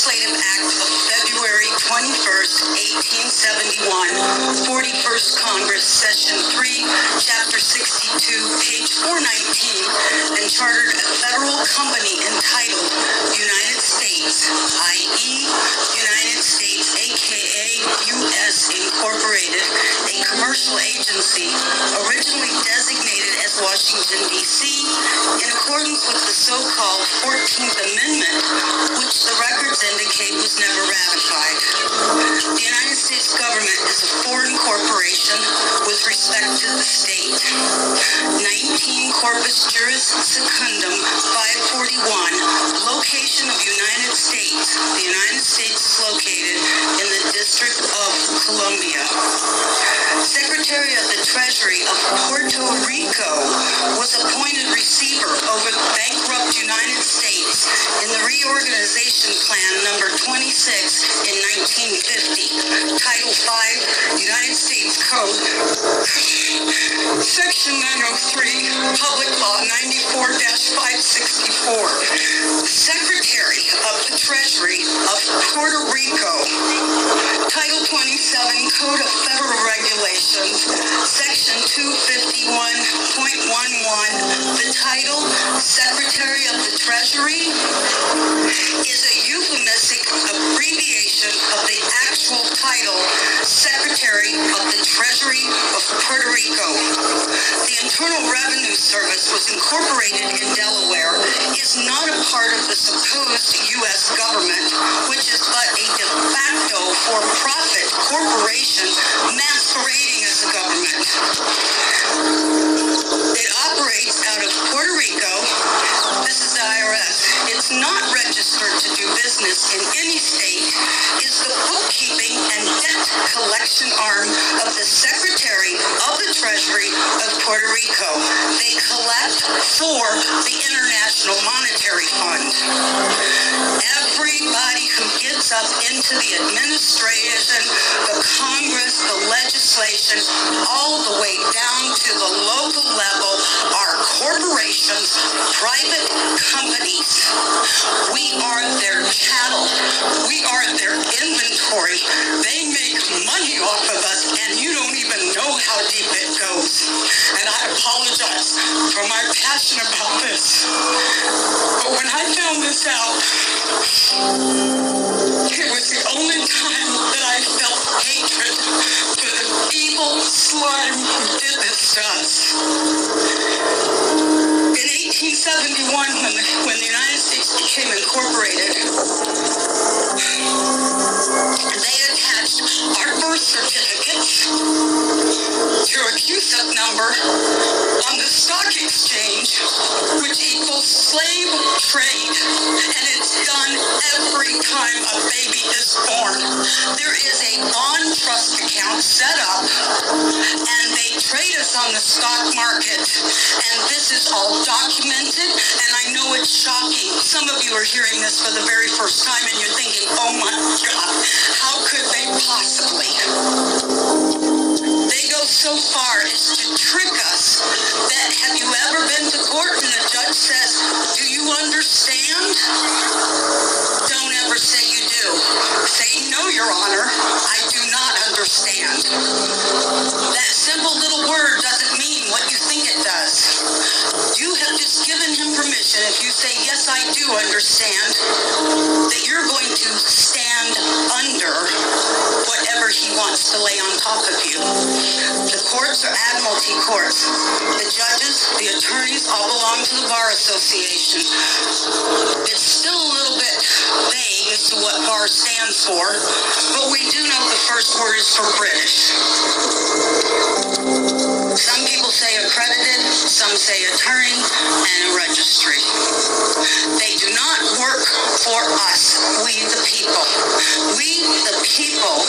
Legislative Act of February 21st, 1871, 41st Congress, Session 3, Chapter 62, page 419, and chartered a federal company entitled United States, i.e. United States, aka U.S. Incorporated, a commercial agency originally designated as Washington, D.C., in accordance with the so-called 14th Amendment, which the records indicate was never ratified. The United States government is a foreign corporation with respect to the state. 19 Corpus Juris Secundum 541, location of United States. The United States is located in the District of Columbia. Secretary of the Treasury of Puerto Rico was appointed receiver over the bankrupt United States in the Reorganization Plan number 26 in 1950. Title 5, United States Code, Section 903, Public Law 94-564. Secretary of the Treasury of Puerto Rico. Title 27, Code of Federal Regulations, Section 251.11. The title, Secretary of the Treasury, is a euphemistic abbreviation of the actual title, Secretary of the Treasury of Puerto Rico. The Internal Revenue Service was incorporated in Delaware, is not a part of the supposed U.S. government, which is but a de facto for-profit corporation masquerading as a government. It operates out of Puerto Rico. This is the IRS. It's not registered to do business in any state. It's the bookkeeping and debt collection arm of the Secretary of the Treasury of Puerto Rico. They collect for the International Monetary Fund. Everybody who gets up into the administration, the Congress, the legislation, all the way down to the local level are corporations, private companies. We are their chattel. We are their inventory. They make money off of us, and you don't even know how deep it goes. And I apologize for my passion about this. But when I found this out, it was the only time that I felt hatred for the evil slime who did this to us. In 1871, when the United States became incorporated, they attached our birth certificates to a CUSIP number on the stock exchange, which equals slave trade, and it's done every time a baby is born. There is a bond trust account set up, and they trade us on the stock market, and this is all documented, and I know it's shocking. Some of you are hearing this for the very first time, and you're thinking, oh my God, how could they possibly? They go so far as to trick us that, have you ever been to court and the judge says, do you understand? Don't ever say you do. Say, no, Your Honor, I do not understand. That simple little word doesn't mean what you think it does. You have just given him permission, if you say, yes, I do understand, that you're going to stand under whatever he wants to lay on top of you. The courts are admiralty courts. The judges, the attorneys, all belong to the Bar Association. It's still a little bit vague as to what bar stands for, but we do know the first word is for British. Some people say accredited, some say attorney, and a registry. They do not work for us, we the people. We the people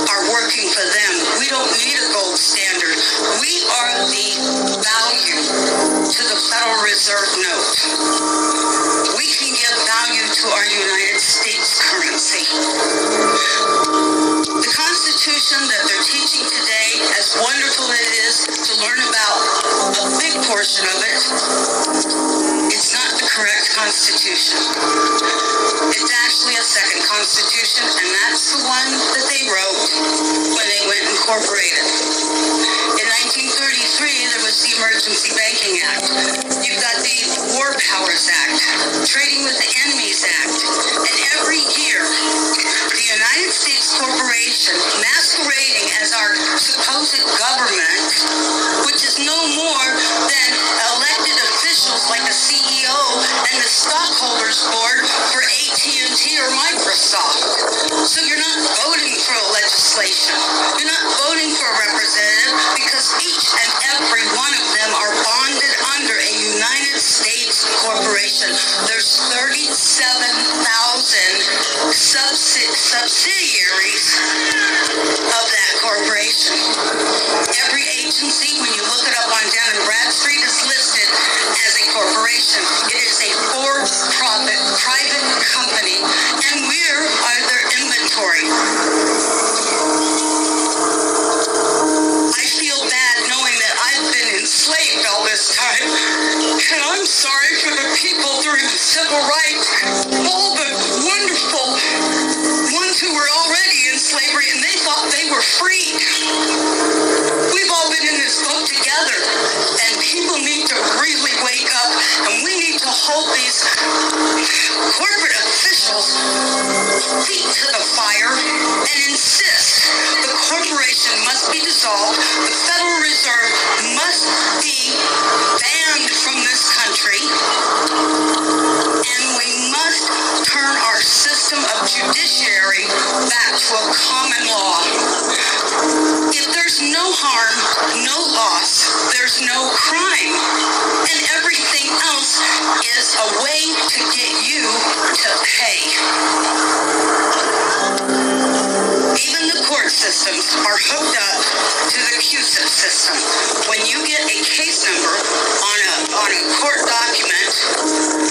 are working for them. We don't need a gold standard. We are the value to the Federal Reserve note. We can give value to our United States currency. The Constitution that they're teaching today, as wonderful as it is to learn about a big portion of it, it's not the correct Constitution. It's actually a second Constitution. Constitution, and that's the one that they wrote when they went and incorporated. In 1933, there was the Emergency Banking Act. You've got the War Powers Act, Trading with the Enemies Act, and every year, the United States Corporation, masquerading as our supposed government, which is no more than elected officials like the CEO and the stockholders board for AT&T or Microsoft. So you're not voting for a legislation. You're not voting for a representative because each and every one of them are bonded under a United States corporation. There's 37,000 subsidiaries of that corporation. Every agency, when you look it up on Dun & Bradstreet, is listed as a corporation. It is a for-profit private company, and we're their inventory. I feel bad knowing that I've been enslaved all this time, and I'm sorry for the people during the civil rights, all the wonderful ones who were already in slavery and they thought they were free. We've all been in this boat together, and people need to really wake up, and we need to hold these corporate officials feet to the fire and insist the corporation must be dissolved, the Federal Reserve must be banned from this country, and we must turn our system of judiciary back to a common law. If there's no harm, no loss, there's no crime, and everything else is a way to get you to pay. Even the court systems are hooked up to the CUSIP system. When you get a case number on a court document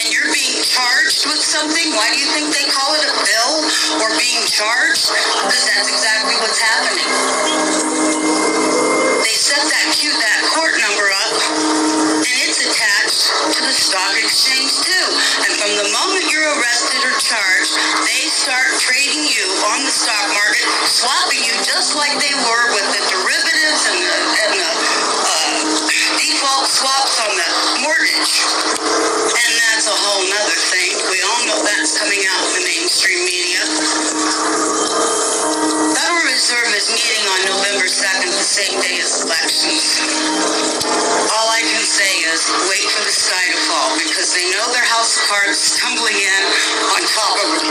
and you're being charged with something, why do you think they call it a bill or being charged? Because that's exactly what's happening. They set that court number up, and it's attached to the stock exchange too. And from the moment you're arrested or charged, they start trading you on the stock market, swapping you just like they were with the derivatives and the default swaps on the mortgage. And that's a whole nother thing. We all know that's coming out in the mainstream media. Federal Reserve is meeting on November 2nd, the same day as elections. All I can say is wait for the sky to fall, because they know their house of cards is tumbling in on top of them.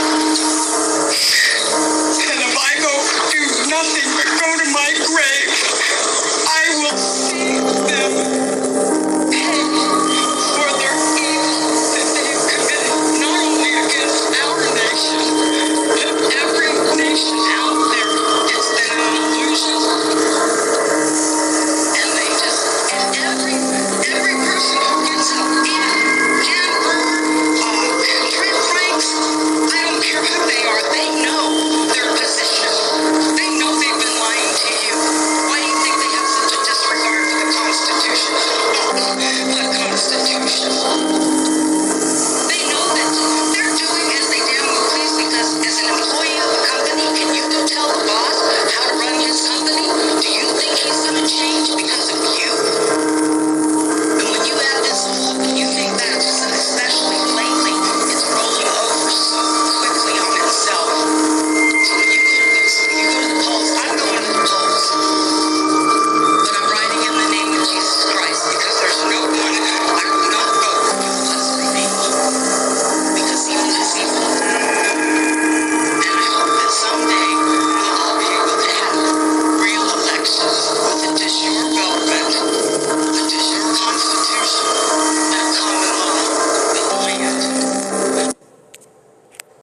And if I go do nothing